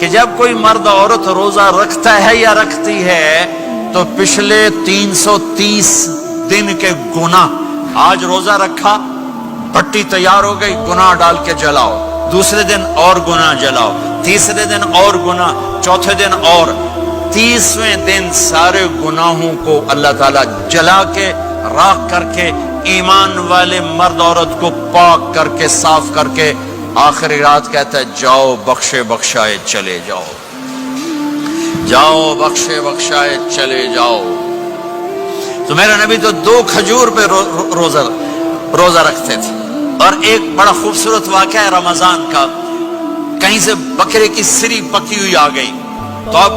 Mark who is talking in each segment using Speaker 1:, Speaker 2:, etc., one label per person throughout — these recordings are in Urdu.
Speaker 1: کہ جب کوئی مرد عورت روزہ رکھتا ہے یا رکھتی ہے تو پچھلے 330 دن کے گناہ، آج روزہ رکھا، پٹی تیار ہو گئی، گناہ ڈال کے جلاؤ، دوسرے دن اور گناہ جلاؤ، تیسرے دن اور گناہ، چوتھے دن اور، 30ویں دن سارے گناہوں کو اللہ تعالیٰ جلا کے راکھ کر کے ایمان والے مرد عورت کو پاک کر کے صاف کر کے آخری رات کہتا ہے جاؤ بخشے بخشائے چلے جاؤ، جاؤ بخشے بخشائے چلے جاؤ۔ تو میرا نبی تو 2 کھجور پہ روزہ رکھتے تھے۔ اور ایک بڑا خوبصورت واقعہ ہے رمضان کا، کہیں سے بکرے کی سری پکی ہوئی آ گئی تو اب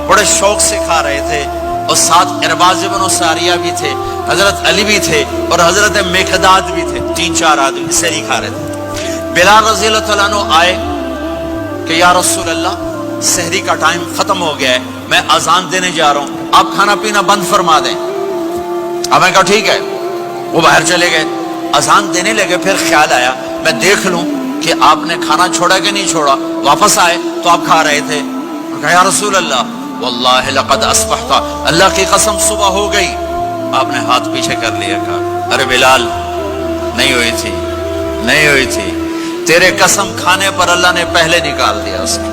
Speaker 1: بڑے شوق سے کھا رہے تھے، اور ساتھ ارباز بن ساریہ بھی تھے، حضرت علی بھی تھے اور حضرت مقداد بھی تھے، 3-4 آدمی سری کھا رہے تھے۔ بلال رضی اللہ تعالیٰ عنہ آئے کہ یا رسول اللہ سحری کا ٹائم ختم ہو گیا ہے، میں اذان دینے جا رہا ہوں، آپ کھانا پینا بند فرما دیں۔ اب میں کہا ٹھیک ہے، وہ باہر چلے گئے، اذان دینے لگے، پھر خیال آیا میں دیکھ لوں کہ آپ نے کھانا چھوڑا کہ نہیں چھوڑا، واپس آئے تو آپ کھا رہے تھے۔ کہا یا رسول اللہ واللہ لقد اصبحت، اللہ کی قسم صبح ہو گئی۔ آپ نے ہاتھ پیچھے کر لیا، کہا ارے بلال نہیں ہوئی تھی، نہیں ہوئی تھی، تیرے قسم کھانے پر اللہ نے پہلے نکال دیا اس کی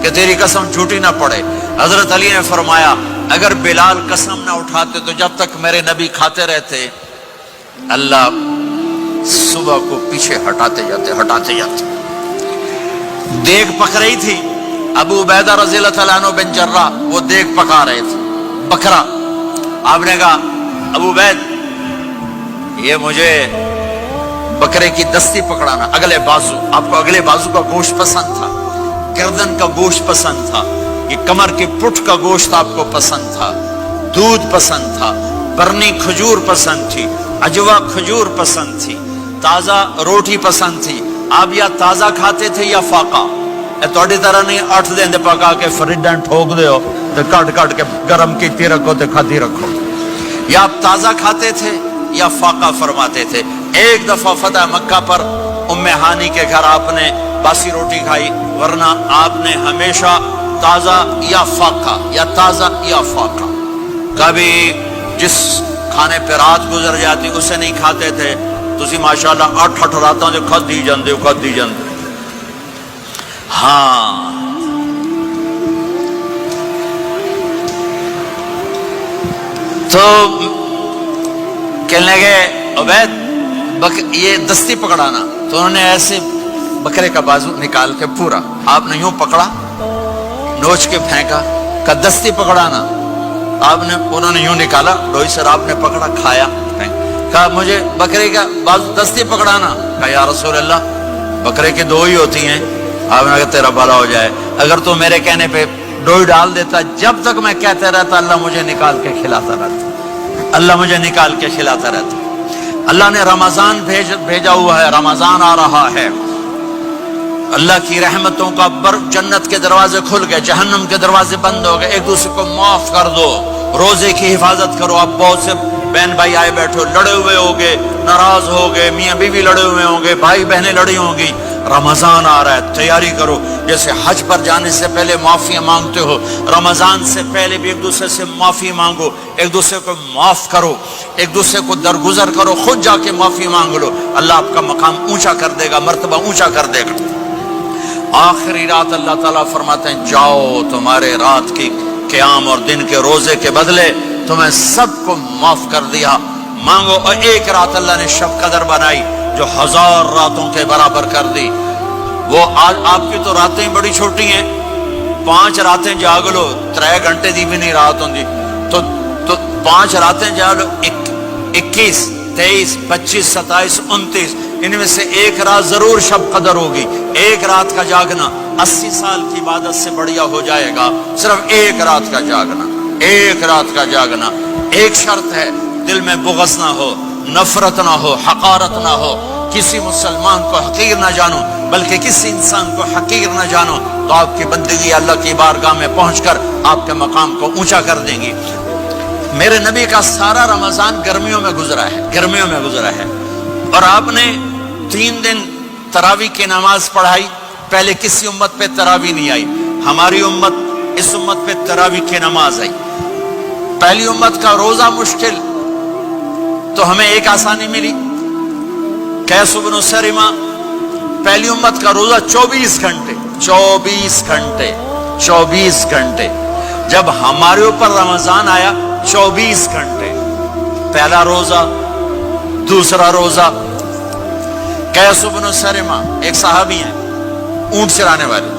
Speaker 1: کہ تیری قسم جھوٹی نہ پڑے۔ حضرت علی نے فرمایا اگر بلال قسم نہ اٹھاتے تو جب تک میرے نبی کھاتے رہتے اللہ صبح کو پیچھے ہٹاتے جاتے۔ دیگ پک رہی تھی، ابو عبیدہ رضی اللہ تعالیٰ عنہ بن جرہ وہ دیگ پکا رہے تھے، بکرا۔ آپ نے کہا ابو عبید یہ مجھے بکرے کی دستی پکڑانا، اگلے بازو، آپ کو اگلے بازو کا گوشت پسند تھا، گردن کا گوشت پسند تھا، یہ کمر کے پٹھ کا گوشت آپ کو پسند تھا، دودھ پسند تھا، برنی کھجور پسند تھی، عجوا کھجور پسند تھی، تازہ روٹی پسند تھی۔ آپ یا تازہ کھاتے تھے یا فاقہ، توڑی طرح نہیں 8 دن دے پکا کے فریڈن ٹھوک دے ہو تو کٹ کے گرم کیتی رکھو تو کھاتی رکھو، یا آپ تازہ کھاتے تھے یا فاقہ فرماتے تھے۔ ایک دفعہ فتح مکہ پر ام ہانی کے گھر آپ نے باسی روٹی کھائی، ورنہ آپ نے ہمیشہ تازہ یا فاقہ یا تازہ یا فاقہ، کبھی جس کھانے پہ رات گزر جاتی اسے نہیں کھاتے تھے۔ تسی ماشاءاللہ 8 راتوں جو کھدی جاندے ہاں۔ تو کہنے لگے عبید یہ دستی پکڑانا، تو انہوں نے ایسے بکرے کا بازو نکال کے پورا آپ نے یوں پکڑا، نوچ کے پھینکا، کہ دستی پکڑانا، آپ نے انہوں نے یوں نکالا، روئی سر آپ نے پکڑا، کھایا، کہا مجھے بکرے کا بازو دستی پکڑانا۔ کہا یا رسول اللہ بکرے کی 2 ہی ہوتی ہیں۔ آپ نے کہا تیرا بھلا ہو جائے، اگر تو میرے کہنے پہ ڈوئی ڈال دیتا، جب تک میں کہتے رہتا اللہ مجھے نکال کے کھلاتا رہتا، اللہ مجھے نکال کے کھلاتا رہتا۔ اللہ نے رمضان بھیجا ہوا ہے، رمضان آ رہا ہے، اللہ کی رحمتوں کا جنت کے دروازے کھل گئے، جہنم کے دروازے بند ہو گئے، ایک دوسرے کو معاف کر دو، روزے کی حفاظت کرو۔ اب بہت سے بہن بھائی آئے بیٹھو، لڑے ہوئے ہوگے، ناراض ہوگے، میاں بیوی لڑے ہوئے ہوں گے، بھائی بہنیں لڑی ہوں گی، رمضان آ رہا ہے، تیاری کرو۔ جیسے حج پر جانے سے پہلے معافی مانگتے ہو، رمضان سے پہلے بھی ایک دوسرے سے معافی مانگو، ایک دوسرے کو معاف کرو، ایک دوسرے کو درگزر کرو، خود جا کے معافی مانگ لو، اللہ آپ کا مقام اونچا کر دے گا، مرتبہ اونچا کر دے گا۔ آخری رات اللہ تعالیٰ فرماتے ہیں جاؤ، تمہارے رات کی قیام اور دن کے روزے کے بدلے تمہیں سب کو معاف کر دیا، مانگو۔ اور ایک رات اللہ نے شب قدر بنائی جو 1000 راتوں کے برابر کر دی۔ وہ آج آپ کی تو راتیں بڑی چھوٹی ہیں، 5 راتیں جاگ لو، 3 گھنٹے دی بھی نہیں رات ہوندی، تو 5 راتیں جاگ لو، 21 23 25 27 29، ان میں سے ایک رات ضرور شب قدر ہوگی۔ ایک رات کا جاگنا 80 سال کی عبادت سے بڑھیا ہو جائے گا، صرف ایک رات کا جاگنا، ایک رات کا جاگنا۔ ایک شرط ہے، دل میں بغض نہ ہو، نفرت نہ ہو، حقارت نہ ہو، کسی مسلمان کو حقیر نہ جانو، بلکہ کسی انسان کو حقیر نہ جانو، تو آپ کی بندگی اللہ کی بارگاہ میں پہنچ کر آپ کے مقام کو اونچا کر دیں گی۔ میرے نبی کا سارا رمضان گرمیوں میں گزرا ہے، گرمیوں میں گزرا ہے، اور آپ نے 3 دن تراویح کی نماز پڑھائی۔ پہلے کسی امت پہ تراویح نہیں آئی، ہماری امت اس امت پہ تراویح کی نماز آئی. پہلی امت کا روزہ مشکل تو ہمیں ایک آسانی ملی. قیس بن سرمہ پہلی امت کا روزہ 24 گھنٹے 24 گھنٹے. جب ہمارے اوپر رمضان آیا 24 گھنٹے. پہلا روزہ دوسرا روزہ. قیس بن سرمہ ایک صحابی ہیں اونٹ چرانے والے.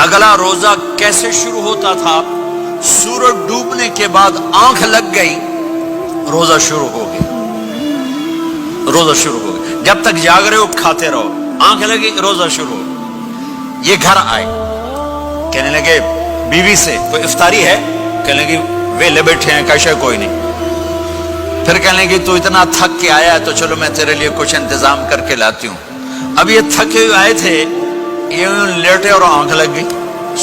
Speaker 1: اگلا روزہ کیسے شروع ہوتا تھا؟ سورج ڈوبنے کے بعد آنکھ لگ گئی روزہ شروع ہو گیا. جب تک جاگ رہے ہو کھاتے رہو. آنکھ لگی روزہ شروع ہو. یہ گھر آئے کہنے لگے بیوی سے کوئی افطاری ہے؟ کہنے لگے ویلے بیٹھے ہیں کیسے کوئی نہیں. پھر کہنے لگے تو اتنا تھک کے آیا ہے تو چلو میں تیرے لیے کچھ انتظام کر کے لاتی ہوں. اب یہ تھکے ہوئے آئے تھے, یہ لیٹے اور آنکھ لگ گئی,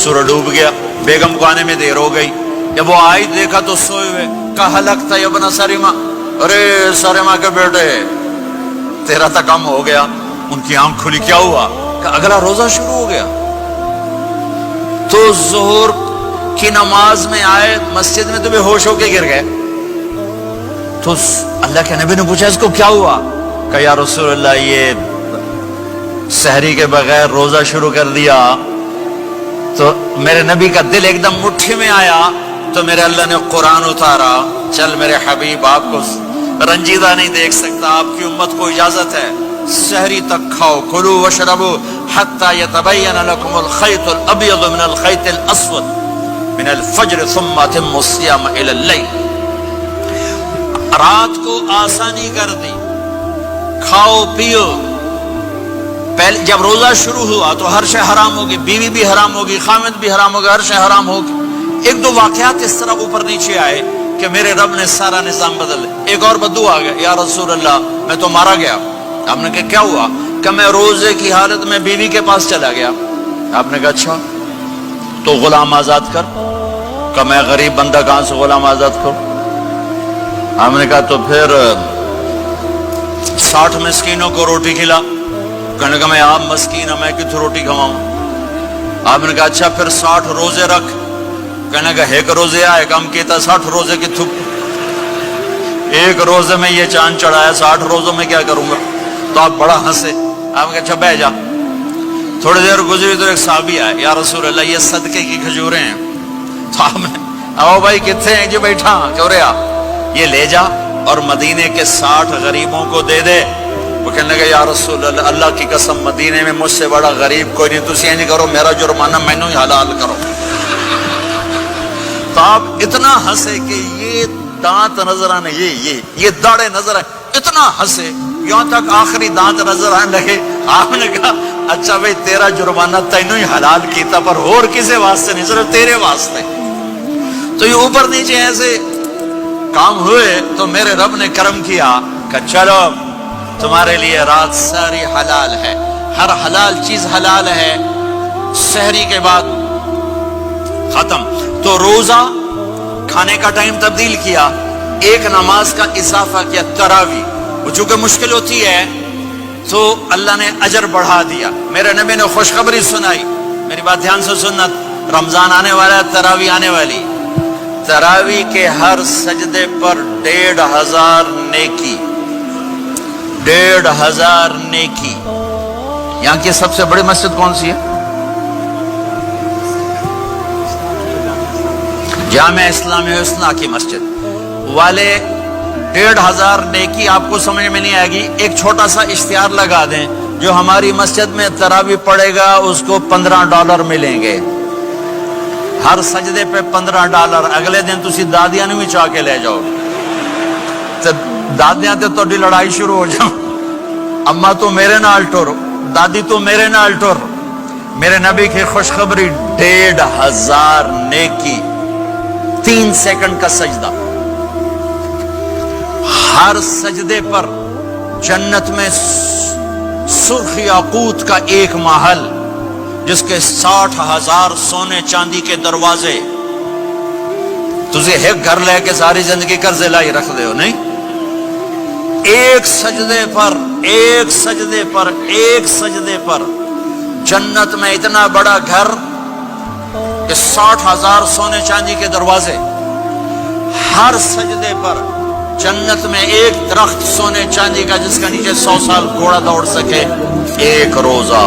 Speaker 1: سورج ڈوب گیا. بیگم کو آنے میں دیر ہو گئی. جب وہ آئی دیکھا تو سوئے ہوئے. کہا لگتا ہے ابن سرمہ, ارے سرمہ کے بیٹے تیرا تو کم ہو گیا. ان کی آنکھ کھلی, کیا ہوا؟ کہ اگلا روزہ شروع ہو گیا. تو ظہر کی نماز میں آئے مسجد میں تو بے ہوش ہو کے گر گئے. تو اللہ کے نبی نے پوچھا اس کو کیا ہوا؟ کہ یا رسول اللہ یہ سحری کے بغیر روزہ شروع کر دیا. تو میرے نبی کا دل ایک دم مٹھی میں آیا تو میرے اللہ نے قرآن اتارا. چل میرے حبیب, آپ کو رنجیدہ نہیں دیکھ سکتا, آپ کی امت کو اجازت ہے سحری تک کھاؤ. کلوا واشربوا حتی یتبین لکم الخیط الابیض من الخیط الاسود من الفجر ثم اتموا الصیام الی اللیل. رات کو آسانی کر دی, کھاؤ پیو. پہلے جب روزہ شروع ہوا تو ہر شے حرام ہوگی, بیوی بھی حرام ہوگی, خامد بھی حرام ہوگا, ہر شے حرام ہوگی. ایک دو واقعات اس طرح اوپر نیچے آئے کہ میرے رب نے سارا نظام بدل. ایک اور بدو آ گیا, یا رسول اللہ میں تو مارا گیا. آپ نے کہا کیا ہوا؟ کہ میں روزے کی حالت میں بیوی کے پاس چلا گیا. آپ نے کہا اچھا تو غلام آزاد کر. کہ میں غریب بندہ کہاں سے غلام آزاد کروں؟ آپ نے کہا تو پھر 60 مسکینوں کو روٹی کھلا. کہنے لگا میں آپ مسکین ہوں, میں کتوں روٹی کھواؤں؟ آپ نے کہا اچھا پھر 60 روزے رکھ. کہنے لگا ایک روزے آئے کم کیتا 60 روزے کی تھک. ایک روزے میں یہ چاند چڑھایا, 60 روزوں میں کیا کروں گا؟ تو آپ بڑا ہنسے. آپ نے کہا اچھا بہ جا. تھوڑی دیر گزری تو ایک صحابی آئے, یا رسول اللہ یہ صدقے کی کھجوریں ہیں. تو آپ نے آؤ بھائی کتنے ہیں جو بیٹھا کیوں رہا, یہ لے جا اور مدینے کے 60 غریبوں کو دے دے. وہ کہنے لگا یا رسول اللہ, اللہ کی قسم مدینے میں مجھ سے بڑا غریب کوئی نہیں, تسی نہیں کرو, میرا جرمانہ میں ہی حلال کرو. تو آپ اتنا ہنسے کہ یہ دانت نظر آنے, یہ داڑے نظر آئے, اتنا ہنسے یہاں تک آخری دانت نظر آنے لگے. آپ نے کہا اچھا بھائی تیرا جرمانہ تینوں ہی حلال کیتا, پر اور کسی واسطے نہیں, صرف تیرے واسطے. تو یہ اوپر نیچے ایسے کام ہوئے تو میرے رب نے کرم کیا کہ چلو تمہارے لیے رات ساری حلال ہے, ہر حلال چیز حلال ہے. سحری کے بعد ختم. تو روزہ کھانے کا ٹائم تبدیل کیا, ایک نماز کا اضافہ کیا, تراویح. وہ چونکہ مشکل ہوتی ہے تو اللہ نے اجر بڑھا دیا. میرے نبی نے خوشخبری سنائی, میری بات دھیان سے سننا, رمضان آنے والا ہے, تراویح آنے والی. تراویح کے ہر سجدے پر 1500 نیکی, 1500 نیکی. یہاں کی سب سے بڑی مسجد کون سی ہے؟ جامع اسلامی حسنہ کی مسجد والے. 1500 نیکی آپ کو سمجھ میں نہیں آئے گی. ایک چھوٹا سا اشتہار لگا دیں, جو ہماری مسجد میں تراویح پڑے گا اس کو $15 ملیں گے. ہر سجدے پہ $15. اگلے دن تسی دادیاں بھی چاہ کے لے جاؤ. دادیاں تے تو لڑائی شروع ہو جاؤ, اما تو میرے نال ٹر, دادی تو میرے نال ٹر. میرے نبی کی خوشخبری 1500 نیکی, 3 سیکنڈ کا سجدہ. ہر سجدے پر جنت میں سرخ یاقوت کا ایک محل, جس کے 60,000 سونے چاندی کے دروازے. تجھے ایک گھر لے کے ساری زندگی قرضے لائی رکھ دے ہو نہیں. ایک سجدے پر جنت میں اتنا بڑا گھر کہ 60,000 سونے چاندی کے دروازے، ہر سجدے پر جنت میں ایک درخت سونے چاندی کا جس کا نیچے 100 سال گھوڑا دوڑ سکے، ایک روزہ